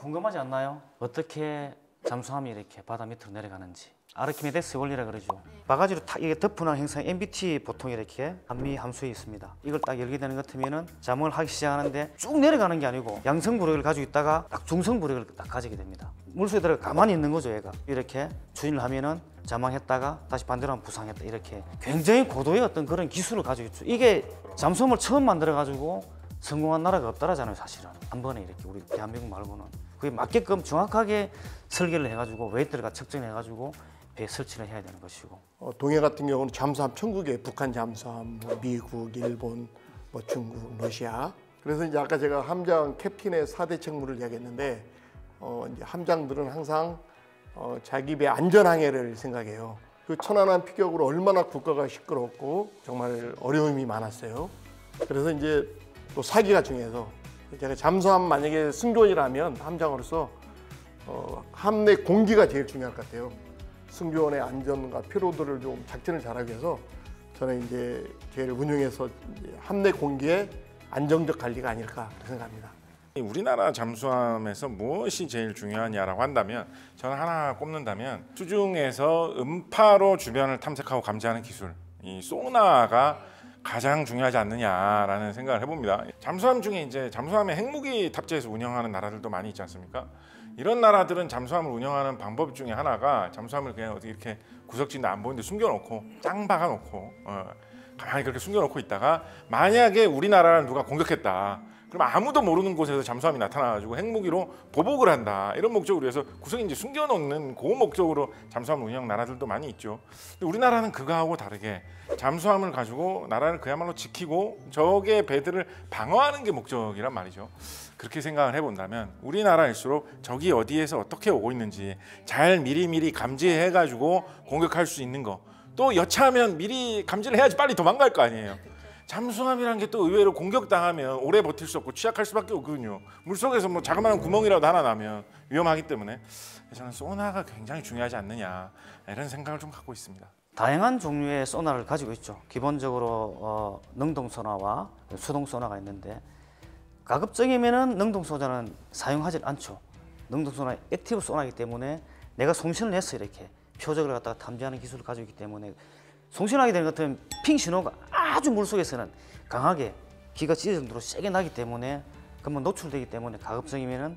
궁금하지 않나요? 어떻게 잠수함이 이렇게 바다 밑으로 내려가는지. 아르키메데스 원리라 그러죠. 바가지로 탁 이게 덮어놓은 행성 MBT 보통 이렇게 한미 함수에 있습니다. 이걸 딱 열게 되는 것 같으면은 잠을 하기 시작하는데 쭉 내려가는 게 아니고 양성 부력을 가지고 있다가 딱 중성 부력을 딱 가지게 됩니다. 물속에 들어가 가만히 있는 거죠. 얘가 이렇게 추진을 하면은 자망했다가 다시 반대로 하면 부상했다. 이렇게 굉장히 고도의 어떤 그런 기술을 가지고 있죠. 이게 잠수함을 처음 만들어 가지고 성공한 나라가 없더라잖아요. 사실은 한 번에 이렇게 우리 대한민국 말고는 그게 맞게끔 정확하게 설계를 해가지고 웨이트를 측정해가지고 배에 설치를 해야 되는 것이고. 동해 같은 경우는 잠수함 천국에 북한 잠수함, 미국, 일본, 중국, 러시아. 그래서 이제 아까 제가 함장 캡틴의 4대 책무를 이야기했는데 이제 함장들은 항상 자기 배 안전 항해를 생각해요. 그 천안함 피격으로 얼마나 국가가 시끄럽고 정말 어려움이 많았어요. 그래서 이제 또 사기가 중요해서 제가 잠수함 만약에 승조원이라면 함장으로서 함내 공기가 제일 중요할 것 같아요. 승조원의 안전과 피로도를 좀 작전을 잘하기 위해서 저는 이제 제일 운용해서 함내 공기의 안정적 관리가 아닐까 그렇게 생각합니다. 우리나라 잠수함에서 무엇이 제일 중요하냐라고 한다면 저는 하나 꼽는다면 수중에서 음파로 주변을 탐색하고 감지하는 기술, 이 소나가 가장 중요하지 않느냐라는 생각을 해봅니다. 잠수함 중에 이제 잠수함에 핵무기 탑재해서 운영하는 나라들도 많이 있지 않습니까? 이런 나라들은 잠수함을 운영하는 방법 중에 하나가 잠수함을 그냥 어떻게 이렇게 구석진데 안 보이는데 숨겨놓고 짱 박아놓고 가만히 그렇게 숨겨놓고 있다가 만약에 우리나라를 누가 공격했다. 그럼 아무도 모르는 곳에서 잠수함이 나타나가지고 핵무기로 보복을 한다. 이런 목적으로 해서 구석에 이제 숨겨놓는 그 목적으로 잠수함 운영 나라들도 많이 있죠. 근데 우리나라는 그거하고 다르게 잠수함을 가지고 나라를 그야말로 지키고 적의 배들을 방어하는 게 목적이란 말이죠. 그렇게 생각을 해본다면 우리나라일수록 적이 어디에서 어떻게 오고 있는지 잘 미리미리 감지해가지고 공격할 수 있는 거. 또 여차하면 미리 감지를 해야지 빨리 도망갈 거 아니에요. 잠수함이란 게 또 의외로 공격당하면 오래 버틸 수 없고 취약할 수밖에 없거든요. 물속에서 뭐 자그마한 구멍이라도 하나 나면 위험하기 때문에 저는 소나가 굉장히 중요하지 않느냐 이런 생각을 좀 갖고 있습니다. 다양한 종류의 소나를 가지고 있죠. 기본적으로 능동 소나와 수동 소나가 있는데 가급적이면은 능동 소나는 사용하지 않죠. 능동 소나는 액티브 소나이기 때문에 내가 송신을 해서 이렇게 표적을 갖다가 탐지하는 기술을 가지고 있기 때문에 송신하게 되는 것 같으면 핑 신호가 아주 물속에서는 강하게 기가 찢을 정도로 세게 나기 때문에 그러면 노출되기 때문에 가급적이면은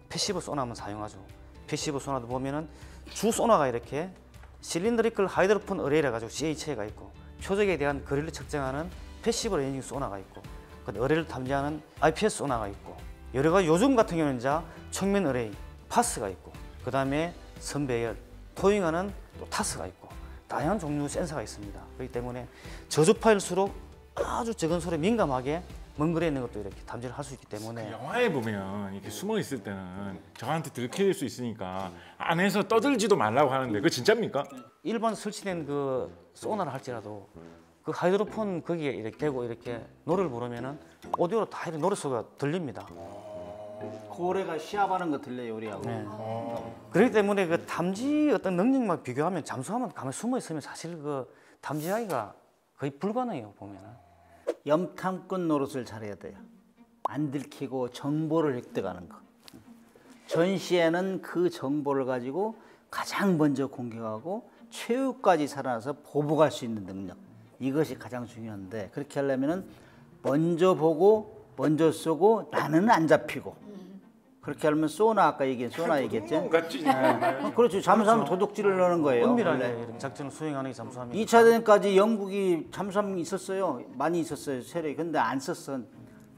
패시브 소나만 사용하죠. 패시브 소나도 보면은 주 소나가 이렇게 실린더리컬 하이드로폰 어레이라 가지고 CHA가 있고 표적에 대한 거리를 측정하는 패시브 레인징 소나가 있고 어레이를 탐지하는 IPS 소나가 있고 여러 가지 요즘 같은 경우는 이제 측면 어레이 파스가 있고 그 다음에 선배열 토잉하는 또 타스가 있고 다양한 종류 센서가 있습니다. 그렇기 때문에 저주파일수록 아주 적은 소리에 민감하게 먼 거리에 있는 것도 이렇게 탐지를 할 수 있기 때문에 그 영화에 보면 이렇게 숨어 있을 때는 저한테 들킬 수 있으니까 안에서 떠들지도 말라고 하는데 그거 진짜입니까? 일반 설치된 그 소나를 할지라도 그 하이드로폰 거기에 이렇게 대고 이렇게 노래를 부르면은 오디오로 다 이렇게 노래 소리가 들립니다. 고래가 시합하는 거 들려요 우리하고. 네. 그렇기 때문에 그 탐지 어떤 능력만 비교하면 잠수함은 가만히 숨어 있으면 사실 그 탐지하기가 거의 불가능해요 보면은. 염탐꾼 노릇을 잘해야 돼요. 안 들키고 정보를 획득하는 거. 전시에는 그 정보를 가지고 가장 먼저 공격하고 최후까지 살아나서 보복할 수 있는 능력. 이것이 가장 중요한데 그렇게 하려면은 먼저 보고 먼저 쏘고 나는 안 잡히고. 그렇게 하면 소나 아까 얘기한 소나 얘기했죠. 그렇죠. 잠수함 도둑질을 하는 거예요. 은밀하게 이런 작전을 수행하는 게 잠수함이. 2차 대전까지 영국이 잠수함이 있었어요. 많이 있었어요. 세력이. 근데 안 썼어.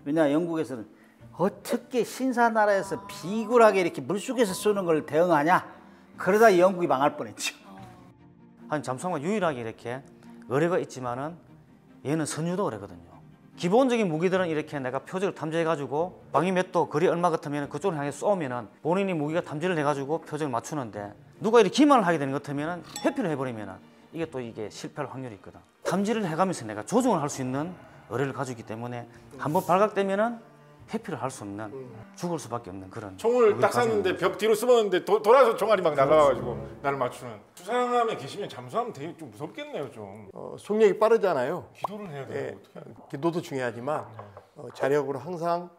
왜냐 영국에서는 어떻게 신사나라에서 비굴하게 이렇게 물속에서 쏘는 걸 대응하냐. 그러다 영국이 망할 뻔했죠. 아니 잠수함과 유일하게 이렇게 어뢰가 있지만은 얘는 선유도 어뢰거든요. 기본적인 무기들은 이렇게 내가 표적을 탐지해가지고 방위 몇 도 거리 얼마 같으면 그쪽을 향해 쏘면은 본인이 무기가 탐지를 해가지고 표적을 맞추는데 누가 이렇게 기만을 하게 되는 것 같으면은 회피를 해버리면은 이게 또 이게 실패할 확률이 있거든. 탐지를 해가면서 내가 조정을 할 수 있는 어뢰를 가지고 있기 때문에 한번 발각되면은 회피를 할 수 없는 죽을 수밖에 없는 그런 총을 딱 쐈는데 벽 뒤로 숨었는데 돌아서 총알이 막 날아가가지고 나를 맞추는 수상함에 계시면 잠수하면 되게 좀 무섭겠네요 좀. 속력이 빠르잖아요. 기도를 해야 돼요. 어떻게 기도도 중요하지만 자력으로 항상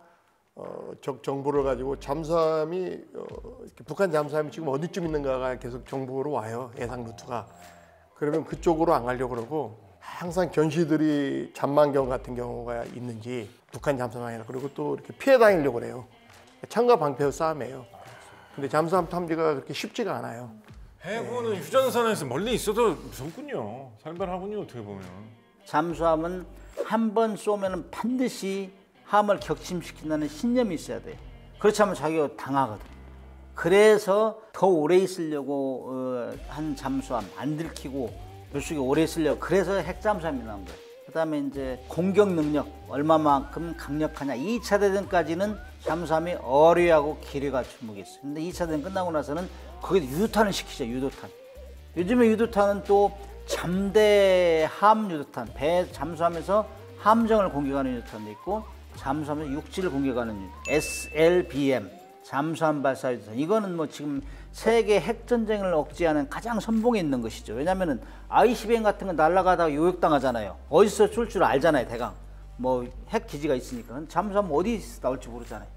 적 정보를 가지고 잠수함이 이렇게 북한 잠수함이 지금 어디쯤 있는가가 계속 정보로 와요. 예상 루트가. 그러면 그쪽으로 안 가려고 그러고 항상 견시들이 잠만경 같은 경우가 있는지 북한 잠수함이나 그리고 또 이렇게 피해 다니려고 그래요. 창과 방패의 싸움이에요. 근데 잠수함 탐지가 그렇게 쉽지가 않아요. 해군은 휴전선에서 멀리 있어도 무섭군요. 살벌하군요. 어떻게 보면. 잠수함은 한 번 쏘면 반드시 함을 격침시킨다는 신념이 있어야 돼요. 그렇지 않으면 자기가 당하거든. 그래서 더 오래 있으려고 한 잠수함 안 들키고 물속에 오래 있으려고 그래서 핵잠수함이 나온 거예요. 그다음에 이제 공격 능력 얼마만큼 강력하냐. 2차 대전까지는 잠수함이 어뢰하고 기뢰가 주목했어요. 근데 2차 대전 끝나고 나서는 거기도 유도탄을 시키죠. 유도탄. 요즘에 유도탄은 또 잠대함 유도탄, 배 잠수함에서 함정을 공격하는 유도탄도 있고 잠수함에서 육지를 공격하는 SLBM 잠수함 발사 유도탄. 이거는 뭐 지금 세계 핵 전쟁을 억제하는 가장 선봉에 있는 것이죠. 왜냐하면은 ICBM 같은 거 날아가다가 요격당하잖아요. 어디서 쏠 줄 알잖아요. 대강 뭐 핵 기지가 있으니까. 잠수함 어디서 나올지 모르잖아요.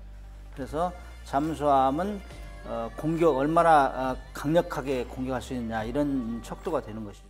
그래서 잠수함은 공격 얼마나 강력하게 공격할 수 있느냐 이런 척도가 되는 것이죠.